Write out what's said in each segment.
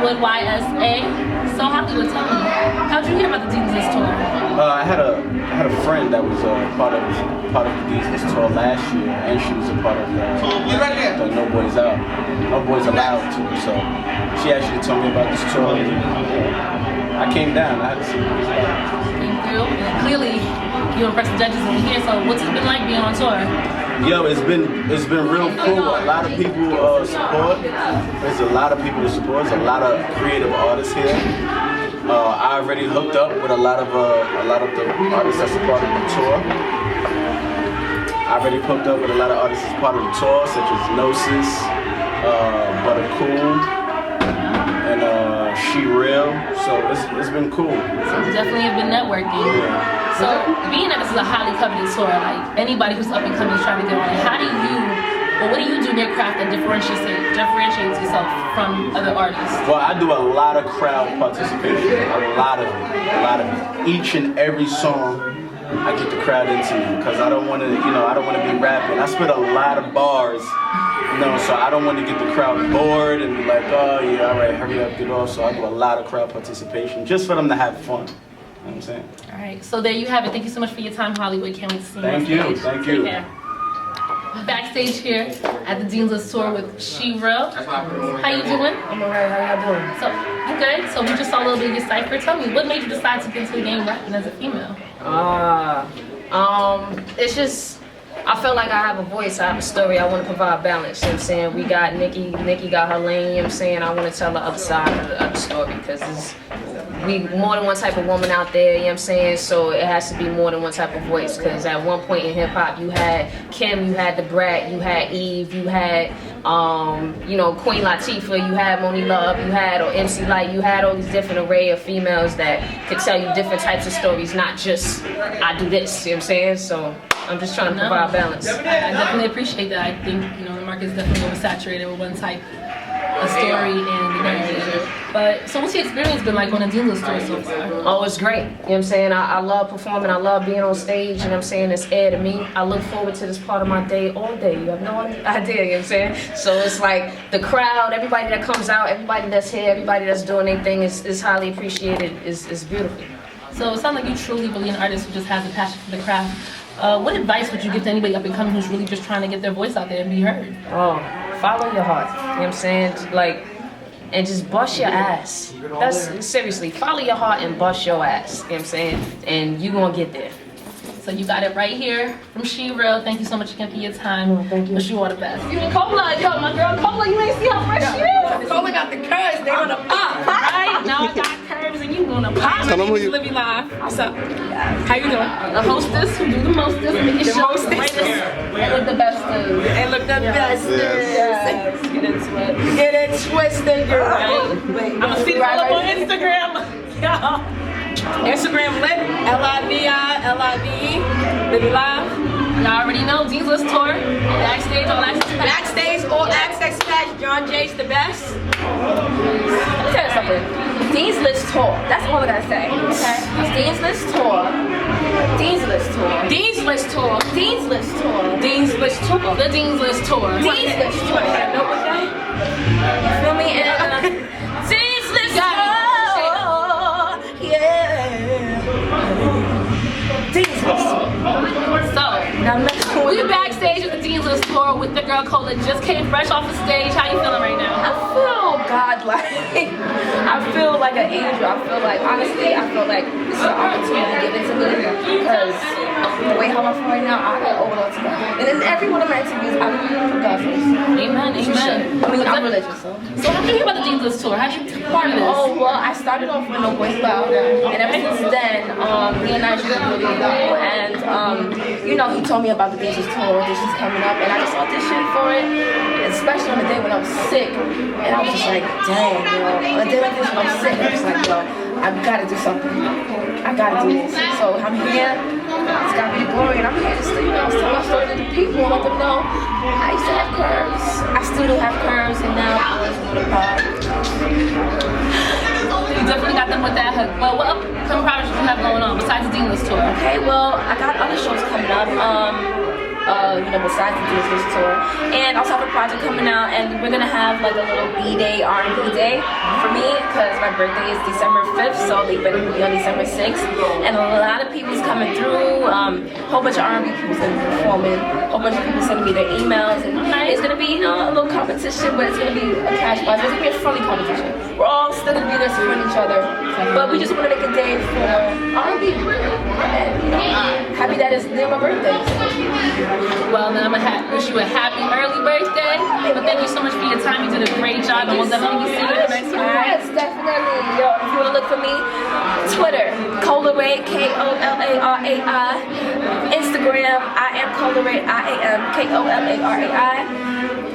Hollywood YSA. So Hollywood, tell me, how'd you hear about the D2LAL tour? I had a friend that was part of the D2LAL tour last year, and she was a part of the No Boys Allowed tour. So she actually told me about this tour. I came down. I had to see what it was about. Came through, and clearly you impressed the judges over here. So what's it been like being on tour? Yo, it's been real cool. A lot of people support. There's a lot of people to support. There's a lot of creative artists here. I already hooked up with a lot of the artists that's a part of the tour. I already hooked up with a lot of artists as part of the tour, such as Gnosis, Butter Cool, and She Real. So it's been cool. So you definitely have been networking. Yeah. So being that this is a highly coveted tour, like anybody who's up and coming is trying to get on it, what do you do in your craft that differentiates yourself from other artists? Well, I do a lot of crowd participation, a lot of it. Each and every song I get the crowd into, because I don't want to, I don't want to be rapping. I spit a lot of bars, so I don't want to get the crowd bored and be like, oh yeah, all right, hurry up, get off. So I do a lot of crowd participation just for them to have fun. You know what I'm saying? All right, so there you have it. Thank you so much for your time, Hollywood. Can't wait to see you. Thank you. Thank you. Backstage here at the D2LAL tour with She Real. How you doing? I'm alright. How y'all doing? So I'm good. So we just saw a little bit of your cipher. Tell me, what made you decide to get into the game rapping as a female? It's just I feel like I have a voice, I have a story, I want to provide balance, you know what I'm saying? We got Nikki got her lane, you know what I'm saying? I want to tell the other side of the story, because we more than one type of woman out there, you know what I'm saying? So it has to be more than one type of voice, because at one point in hip-hop, you had Kim, you had The Brat, you had Eve, you had Queen Latifah, you had Moni Love, you had MC Light, you had all these different array of females that could tell you different types of stories, not just I do this, you know what I'm saying? So I'm just trying to provide balance. I definitely appreciate that. I think the market is definitely oversaturated with one type of story and the narrative. But so what's your experience been like on a D2LAL tour so far? Oh, it's great. You know what I'm saying? I love performing. I love being on stage. You know what I'm saying? It's air to me. I look forward to this part of my day all day. You have no idea, you know what I'm saying? So it's like the crowd, everybody that comes out, everybody that's here, everybody that's doing their thing is highly appreciated. It's beautiful. So it sounds like you truly really an artist who just has a passion for the craft. What advice would you give to anybody up and coming who's really just trying to get their voice out there and be heard? Oh, follow your heart. You know what I'm saying? And just bust your ass. That's seriously, follow your heart and bust your ass. You know what I'm saying? And you gonna get there. So you got it right here from She Real. Thank you so much again for your time. Oh, thank you. Wish you all the best. Cola, yo, my girl Cola, you ain't see how fresh she is. Cola got the curves, they gonna pop. Right? Now I got curves and you gonna pop. My name is Livy Live. What's up? How you doing? The hostess who do the mostest, making sure the greatest and look the bestest. And look the best. Yes. Get into it. Get it twisted, girl. I'm gonna see Cola on Instagram. Yeah. Instagram lit, Live, Livy Live. Y'all already know D2LAL tour. Backstage, all access pass. Backstage, all access pass. John Jay's the best. Let me tell you something. D2LAL tour. That's all I gotta say. Okay. D2LAL tour. D2LAL tour. D2LAL tour. D2LAL tour. D2LAL tour. The D2LAL tour. D2LAL tour. Know what that? You feel me? And D2LAL tour. Yeah. D2LAL tour. So, Now let's go. we backstage at the D2LAL tour with the girl Cola. Just came fresh off the stage. How you feeling right now? I feel godlike. I feel like an angel. I feel like, honestly, I feel like this is an opportunity given to me because the way how I feel right now, I got owe it all to God. And in every one of my interviews, I put God first. Amen, amen. I mean, I'm religious, so. So how did you hear about the D2LAL tour? How'd you take part of this? Oh, well, I started off with No Boys Allowed, and ever since then, me and I just really know, and, he told me about the D2LAL tour, auditions coming up, and I just auditioned for it, especially on the day when I was sick, and I was just like, dang, on a day like this when I'm sick, I was like, I've got to do something. I got to do this. So I'm here, it's got me glory, and I'm here to still, tell my story to the people and let them know I used to have curves. I still do have curves, and now I was with a pod. You definitely got them with that hook. Well, what upcoming projects you have going on besides the D2LAL tour? Okay, well, I got other shows coming up. besides the D2LAL tour. And also have a project coming out, and we're gonna have like a little B-Day, R&B day for me, because my birthday is December 5th, so they better be on December 6th. And a lot of people's coming through, whole bunch of R&B people's gonna be performing, whole bunch of people sending me their emails, and it's gonna be, a little competition, but it's gonna be a cash prize. It's gonna be a friendly competition. We're all still gonna be there supporting each other, but we just want to make a day for R&B. And happy that it's near my birthday. Well, then I'm gonna wish you a happy early birthday. But thank you so much for your time. You did a great job, and we'll definitely be seeing you next time. Yes, definitely. Yo, if you want to look for me, Twitter, Kolaray, Kolarai. Instagram, I am Kolaray, I am Kolarai.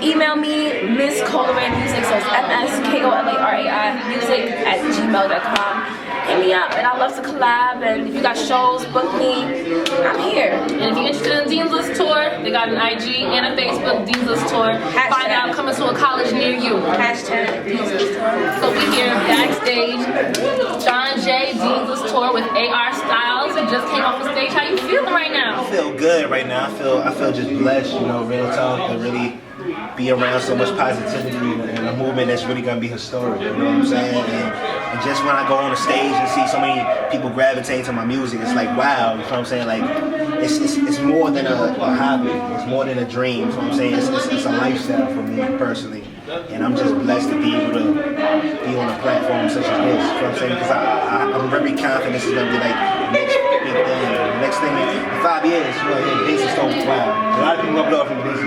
Email me, Miss Kolaray Music, so it's MSKOLARAI music@gmail.com. Hit me up, and I love to collab, and if you got shows, book me, I'm here. And if you're interested in Dean's List Tour, they got an IG and a Facebook, Dean's List Tour. Find out coming to a college near you. Hashtag Dean's List Tour. So we here backstage, John J, Dean's List Tour with AR Styles. He just came off the stage. How you feeling right now? I feel good right now. I feel just blessed, real talk, to really be around so much positivity and a movement that's really gonna be historic, you know what I'm saying? And just when I go on the stage and see so many people gravitate to my music, it's like, wow, you know what I'm saying? Like, it's more than a hobby, it's more than a dream, you know what I'm saying? It's a lifestyle for me personally. And I'm just blessed to be able to be on a platform such as this, you know what I'm saying? Because I'm very confident this is gonna be like the next big thing. The next thing in 5 years, Basis don't, wow. A lot of people gonna blow up from Basis.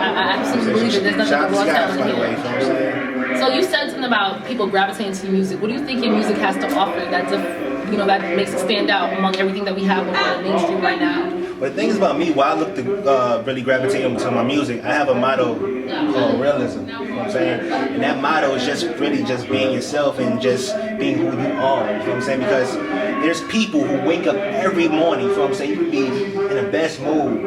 I absolutely believe it. There's nothing Shout out to wrong Skies, by with the way, you know what I'm saying? So you said something about people gravitating to your music. What do you think your music has to offer that makes it stand out among everything that we have on the mainstream right now? But the thing is about me, why I look to really gravitate to my music, I have a motto called realism, you know what I'm saying? And that motto is just really just being yourself and just being who you are, you know what I'm saying? Because there's people who wake up every morning, you know what I'm saying? You can be in the best mood,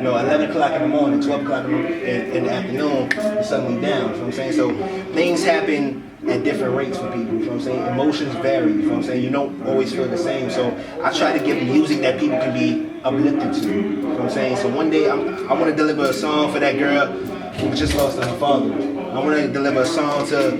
11 o'clock in the morning, 12 o'clock in the afternoon, you're suddenly down, you know what I'm saying? So things happen at different rates for people, you know what I'm saying? Emotions vary, you know what I'm saying? You don't always feel the same. So I try to give music that people can be uplifted to, you know what I'm saying? So one day I want to deliver a song for that girl who just lost her father. I want to deliver a song to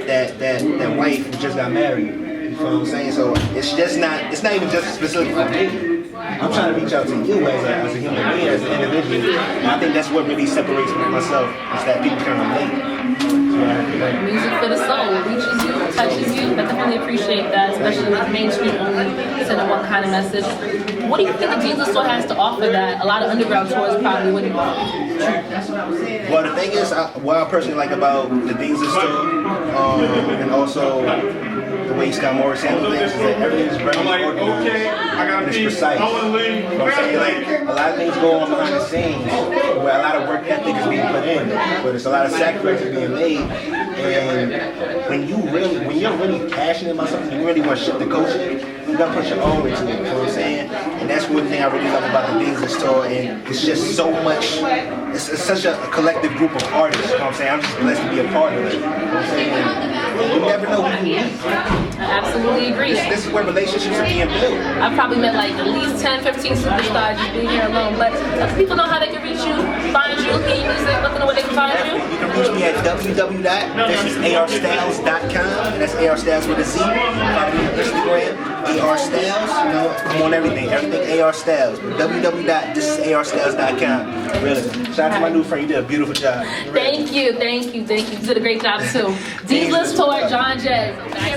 that wife who just got married. You know what I'm saying? So it's not even just specific for me. I'm trying to reach out to you as a human being, as an individual. And I think that's what really separates me from myself, is that people can relate. Music for the soul, it reaches you, touches you. I definitely appreciate that, especially with mainstream only sending one kind of message. What do you think the Dean's List Tour has to offer that a lot of underground tours probably wouldn't offer? Well, the thing is, what I personally like about the Dean's List Tour, and also the way Scott Morris handles things, is that everything is very organized and it's precise. You know what I'm saying? Like, a lot of things go on behind the scenes where a lot of work ethic is being put in, but there's a lot of sacrifices being made. And when you're really passionate about something, you really want to shift the culture, you gotta put your own into it, you know what I'm saying? And that's one thing I really love about the Dean's List Tour, and it's just so much, it's such a collective group of artists, you know what I'm saying? I'm just blessed to be a part of it, you know what I'm saying? And you never know who you meet. I absolutely agree. This is where relationships are being built. I've probably met like at least 10, 15 superstars just being here alone, but if people know how they can reach you, find you, hear your music, let them know where they can find you. You can reach me at www.arstyles.com, and that's AR Styles with a Z. Follow me on Instagram, AR Styles, I'm on everything AR Styles, www.thisisarstyles.com. Really, shout out to my new friend, you did a beautiful job. Thank you. You did a great job too. Dean's List Tour, John J.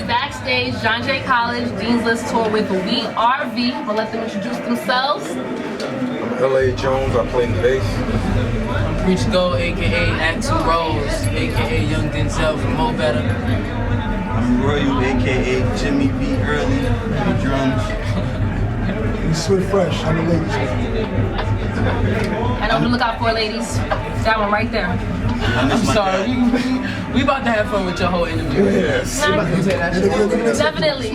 Backstage, John J. College, Dean's List Tour with WeRV. We'll let them introduce themselves. I'm L.A. Jones, I play the bass. I'm Preach Go, aka Axel Rose, aka Young Denzel from Mo Better. I'm Royal, aka Jimmy B. Early, the drums. Sweet Fresh, I'm the ladies. I know what to look out for, ladies. That one right there. I'm sorry, we about to have fun with your whole interview. Yes. Definitely.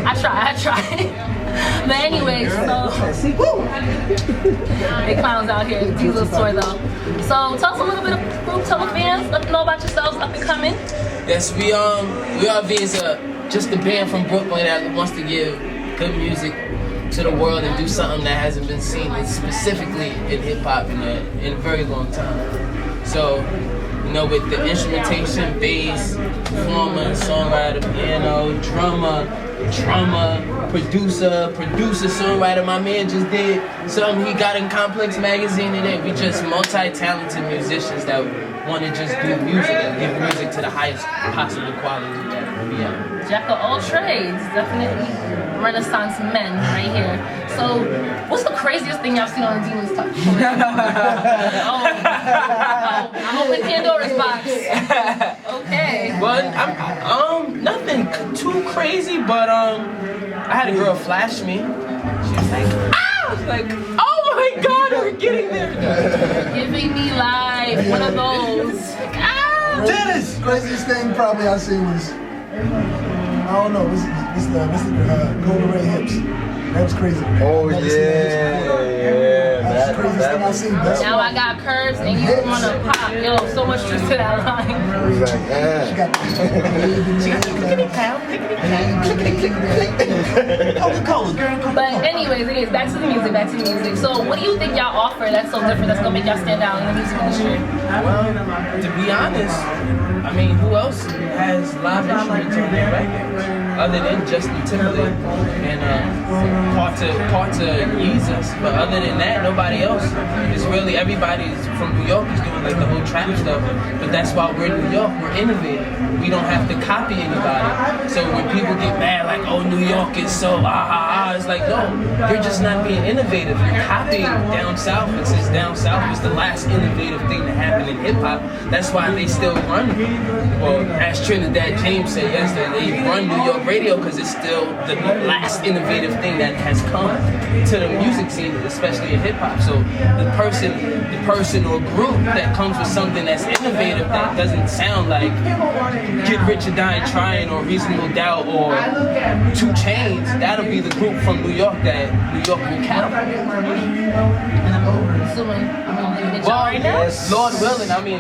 I try. But anyway, so big clowns out here at the Dean's List Tour though. So tell us a little bit of group, tell the fans, let them know about yourselves up and coming. Yes, WeRV is just a band from Brooklyn that wants to give good music to the world and do something that hasn't been seen specifically in hip hop in a very long time. So, you know, with the instrumentation, bass, performer, songwriter, piano, drummer, producer, songwriter. My man just did something he got in Complex magazine today. We just multi-talented musicians that want to just do music and give music to the highest possible quality that we have. Jack of all trades, definitely Renaissance men right here. So, what's the craziest thing y'all seen on the Demons Talk? I'm open Pandora's box. Okay. But nothing too crazy. But I had a girl flash me. She was like, ah! I was like, oh my God, we're getting there. Giving me life, one of those. Ah! Dennis! Craziest thing probably I seen was, I don't know, what's the Golden Ray hips. That was crazy. Oh yeah. That's the craziest thing I seen. Now I got curves and you wanna pop. Yo, so much truth to that line. She got But anyways, back to the music. So what do you think y'all offer that's so different that's gonna make y'all stand out in the music industry? Well, to be honest, I mean, who else has live instruments on their records other than Justin Timberlake and part to Yeezus? But other than that, nobody else. It's really everybody's from New York is doing like the whole trap stuff. But that's why we're in New York. We're innovative. We don't have to copy anybody. So when people get mad, like, oh, New York is so it's like, no, you're just not being innovative. You're copying down south. And since down south was the last innovative thing to happen in hip hop, that's why they still run. Well, as Trinidad James said yesterday, they run New York radio because it's still the last innovative thing that has come to the music scene, especially in hip hop. So the person or group that comes with something that's innovative that doesn't sound like Get Rich or Die Trying or Reasonable Doubt or 2 Chainz, that'll be the group from New York that New York will catapult. Lord willing, we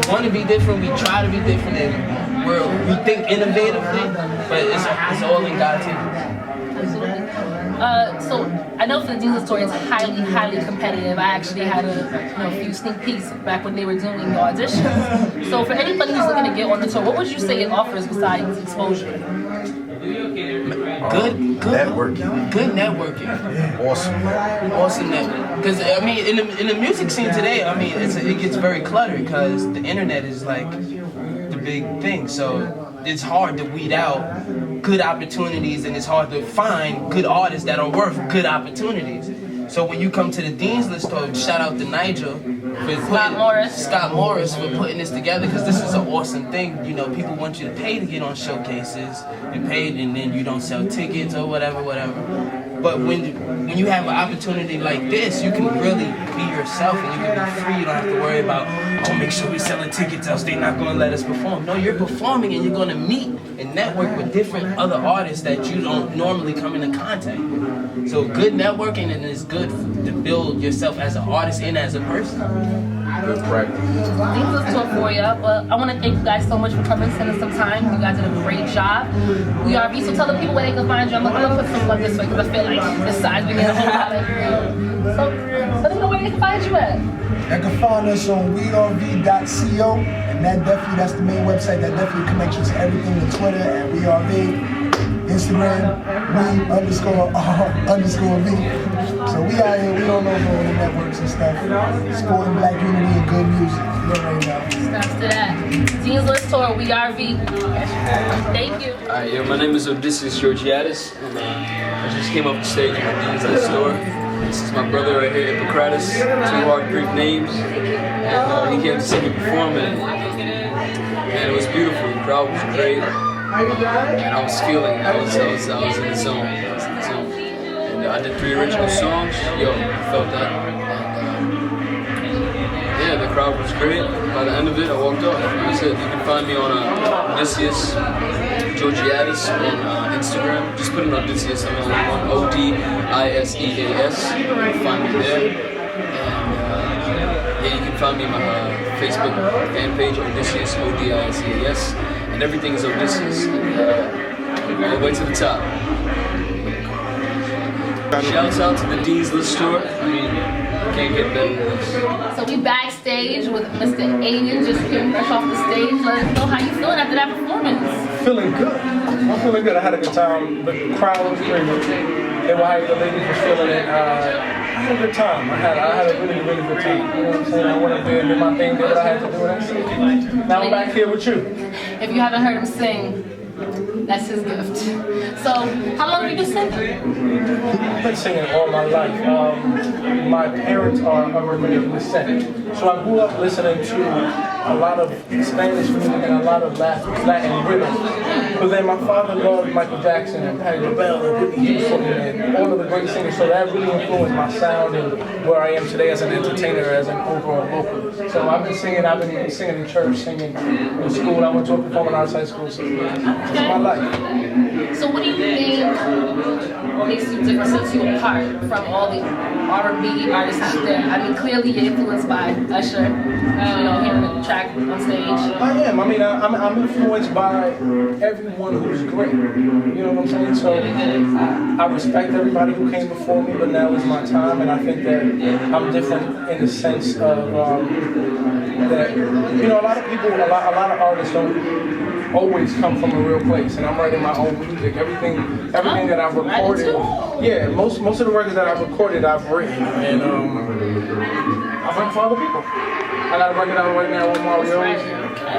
want to be different, we try to be different, and we think innovatively, but it's all in God's hands. So I know for the Dena story, it's highly competitive. I actually had a few sneak peeks back when they were doing the auditions. So for anybody who's looking to get on the tour, what would you say it offers besides exposure? Good networking. Good networking. Awesome networking. Because I mean, in the music scene today, I mean, it gets very cluttered because the internet is like the big thing. So it's hard to weed out good opportunities, and it's hard to find good artists that are worth good opportunities. So when you come to the Dean's List tour, shout out to Nigel for Scott Morris for putting this together, because this is an awesome thing. You know, people want you to pay to get on showcases. You pay and then you don't sell tickets or whatever. But when you have an opportunity like this, you can really be yourself and you can be free. You don't have to worry about, oh, make sure we're selling tickets else they're not going to let us perform. No, you're performing and you're going to meet and network with different other artists that you don't normally come into contact with. So good networking, and it's good to build yourself as an artist and as a person. Good practice. Let's talk for you. Well, I want to thank you guys so much for coming, spending some time. You guys did a great job. We are so tell the people where they can find you. I'm going to put some love this way because I feel like this side we get a whole lot of. So let them know where they can find you at. You can find us on werv.co, and that's the main website. That definitely connects you to everything with Twitter and werv, Instagram, we_R_V. So we out here, we all over all the networks and stuff. Supporting Black unity and good music. You already know. Steps to that. Dean's List Tour, WeRV. Thank you. Alright, my name is Odysseus Georgiadis, and I just came up the stage with Dean's List Tour. This is my brother right here, Hippocrates, 2 hard Greek names, and he came to see me perform, and it was beautiful. The crowd was great, and I was feeling it. I was in the zone. And I did 3 original songs. I felt that. And the crowd was great. By the end of it, I walked up. That's it. You can find me on Odysseus Georgiadis on Instagram. Just put in Odysseus. I'm on Odisseas. You can find me there. And you can find me on my Facebook fan page, Odysseus, Odisseas. And everything is Odysseus. All the way to the top. Shouts out to the D2LAL store. I mean, can't get better than this. So we backstage with Mr. Aiden, just came fresh off the stage. Let us know how you feeling after that performance. Feeling good. I'm feeling good. I had a good time. The crowd was great. They were hyped. The ladies were feeling it. I had a good time. I had a really, really good time. You know what I'm saying? I went up there and did my thing, did what I had to do, and that's it. Now I'm back here with you. If you haven't heard him sing, that's his gift. So, how long have you been singing? I've been singing all my life. My parents are Armenian descent, so I grew up listening to a lot of Spanish music and a lot of Latin rhythm. But then my father loved Michael Jackson and Patti LaBelle and Whitney Houston and all of the great singers, so that really influenced my sound and where I am today as an entertainer, as an overall vocalist. So I've been singing in church, singing in school. I went to a performing arts high school, so it's my life. So what do you think makes you different, sets you apart from all the R&B artists out there? I mean, clearly you're influenced by Usher, you know, hearing the track on stage. I am. I mean, I'm influenced by everyone who's great. You know what I'm saying? So I respect everybody who came before me, but now is my time, and I think that I'm different in the sense of that, you know, a lot of people, a lot of artists don't always come from a real place, and I'm writing my own music. Everything that I've recorded, yeah, most of the records that I've recorded, I've written, and I've written for other people. I got a record out right now on Mario.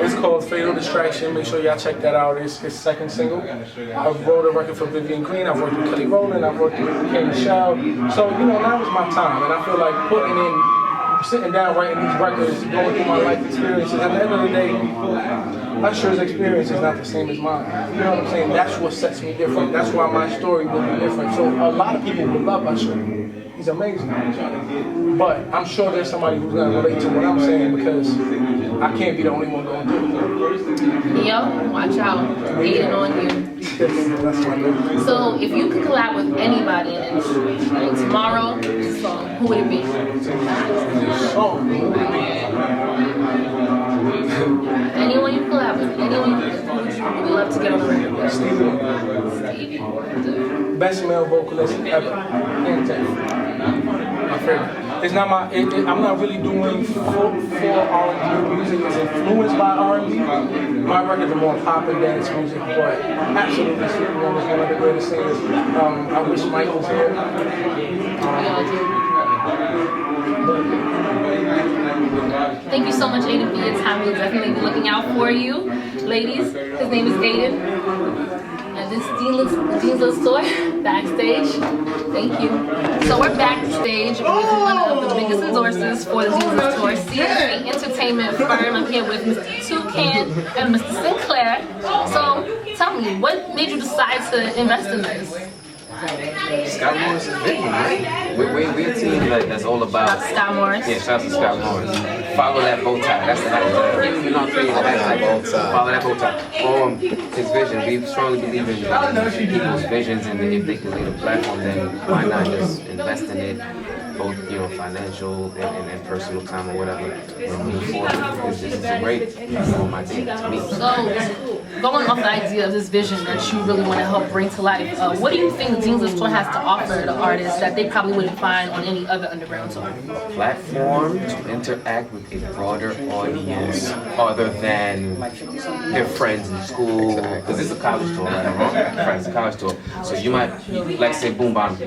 It's called Fatal Distraction. Make sure y'all check that out. It's his second single. I've wrote a record for Vivian Green. I've worked with Kelly Rowland. I've worked with K. Michelle. So, you know, now is my time, and I feel like sitting down writing these records, going through my life experiences. At the end of the day, Usher's experience is not the same as mine. You know what I'm saying? That's what sets me different. That's why my story will be different. So a lot of people will love Usher. He's amazing. But I'm sure there's somebody who's going to relate to what I'm saying, because I can't be the only one going to do it. Yo, watch out. Hating on you. So if you could collab with anybody in the industry, like tomorrow, who would it be? Anyone you collab with, anyone you would love to get on the record with. Stevie. Best male vocalist ever. My favorite. It's not my. I'm not really doing full R&B music. It's influenced by R&B. My records are more pop and dance music, but absolutely, Stevie Wonder is one of the greatest singers. I wish Mike was here. Thank you so much, Aiden, for your time. We'll definitely be looking out for you. Ladies, his name is Aiden. And this D2LAL store, backstage. Thank you. So we're backstage with one of the biggest endorsers for the D2LAL store, CSA Entertainment firm. I'm here with Mr. Toucan and Mr. Sinclair. So tell me, what made you decide to invest in this? Scott Morris is big, right? We're a team that's all about Scott Morris. Yeah, shout out to Scott Morris. Follow that bow tie. That's you know, follow that bow tie. His vision. We strongly believe in people's visions, and if they can lead a platform, then why not just invest in it, both financial and personal time or whatever. Move forward. It's a great for my team to me. So, going off the idea of this vision that you really want to help bring to life, what do you think the D2LAL store has to offer the artists that they probably wouldn't find on any other underground tour? A platform to interact with a broader audience other than their friends in school, because it's a college tour, right? Friends, a college tour. So you might, like say Boom Bam,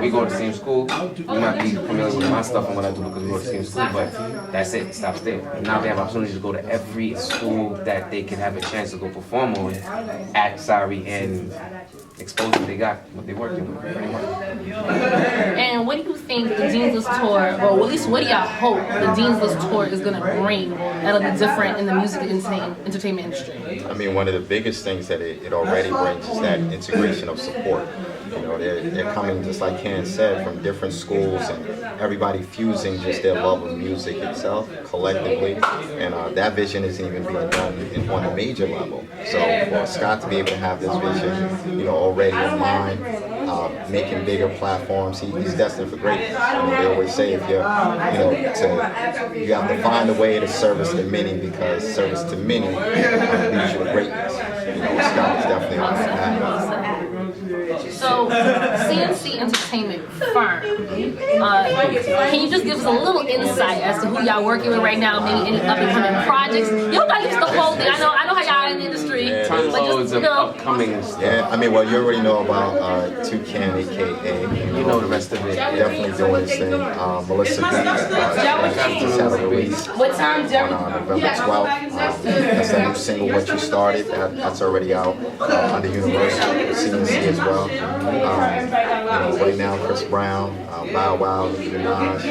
we go to the same school, you might be familiar with my stuff and what I do because we go to the same school, but that's it, it stops there. Now they have opportunity to go to every school that they can have a chance to go perform on, act sorry, and expose what they got, what they're working with. And what do you think the D2LAL tour, or at least what do y'all hope the D2LAL tour is going to bring that'll be different in the music entertainment industry? I mean, one of the biggest things that it already brings is that integration of support. You know, they're coming, just like Ken said, from different schools, and everybody fusing just their love of music itself collectively. And that vision isn't even being done on a major level. So for Scott to be able to have this vision, already in mind, making bigger platforms, he's destined for greatness. They always say if you have to find a way to service the many, because service to many leads you to greatness. Scott is definitely on that path. So So, CNC Entertainment Firm. Can you just give us a little insight as to who y'all working with right now? Maybe any up and coming projects? You don't gotta give us the whole thing. I know how y'all in the industry. Tons But loads just, of upcoming stuff. Yeah, I mean, well, you already know about Toucan, aka. You know the rest of it. Definitely doing his thing. Melissa B. Just had a release What time, on Jerry? November 12th. That's that new single, What You Started. That's already out under Universal, CNC as well. Right now, Chris Brown, Bow Wow, Nicki Minaj.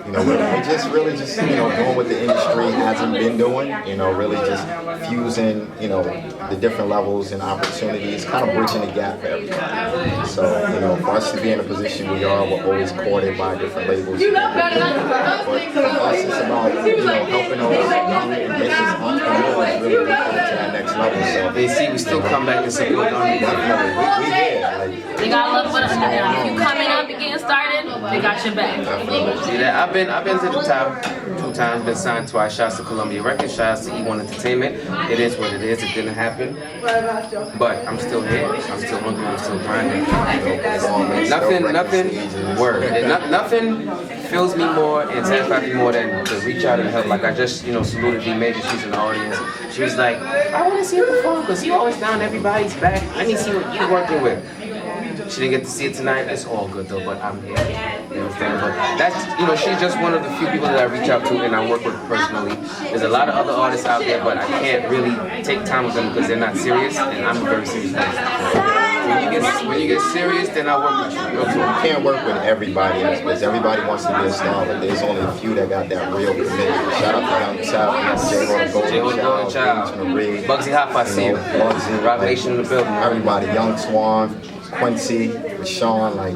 We're just really just doing what the industry hasn't been doing. Really just fusing the different levels and opportunities, kind of bridging the gap for everybody. So for us to be in a position we are, we're always courted by different labels. But for us, it's about helping those young ambitious entrepreneurs really get to that next level. So They see we still come back and support them. definitely, we here. they got a little bit of them. If you coming up and getting started, they got your back. See that? I've been to the top 2 times, been signed twice. Shouts to Columbia Records, shouts to E1 Entertainment. It is what it is. It didn't happen, but I'm still here. I'm still hungry. I'm still grinding. Nothing fills me more and satisfies me more than to reach out and help. Like I just saluted D Major. She's in the audience. She was like, I want to see him perform because you always down everybody's back. I need to see what you're working with. She didn't get to see it tonight. It's all good though, but I'm here. You understand? But that's she's just one of the few people that I reach out to and I work with personally. There's a lot of other artists out there, but I can't really take time with them because they're not serious, and I'm a very serious person. When you get serious, then I work with you. You can't work with everybody because everybody wants to be a star, but there's only a few that got that real commitment. Shout out to Young Child, J-Ho Golden Child, Bugsy Hop, I see you. Bugsy, Rock Nation in the building. Everybody, Young Swan, Quincy, Rashawn, like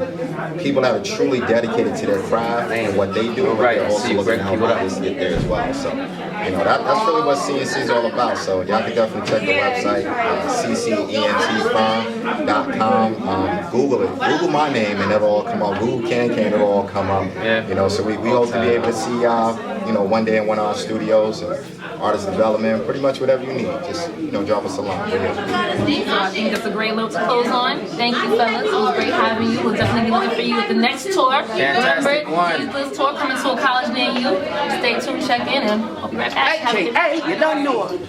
people that are truly dedicated to their craft and what they do, but they're also looking to help others get there as well. So, that's really what CNC is all about. So y'all can definitely check the website, ccentfirm.com. Google it. Google my name and it'll all come up. Google Can, it'll all come up. Yeah. So we hope to be able to see y'all, one day in one of our studios. And artist development, pretty much whatever you need. Just, drop us a line. We're here. So I think that's a great note to close on. Thank you, fellas. It was great having you. We'll definitely be looking for you at the next tour. Fantastic Remember, this tour coming to a college near you. Stay tuned, check in, and I'll be right back. Hey, you don't know it.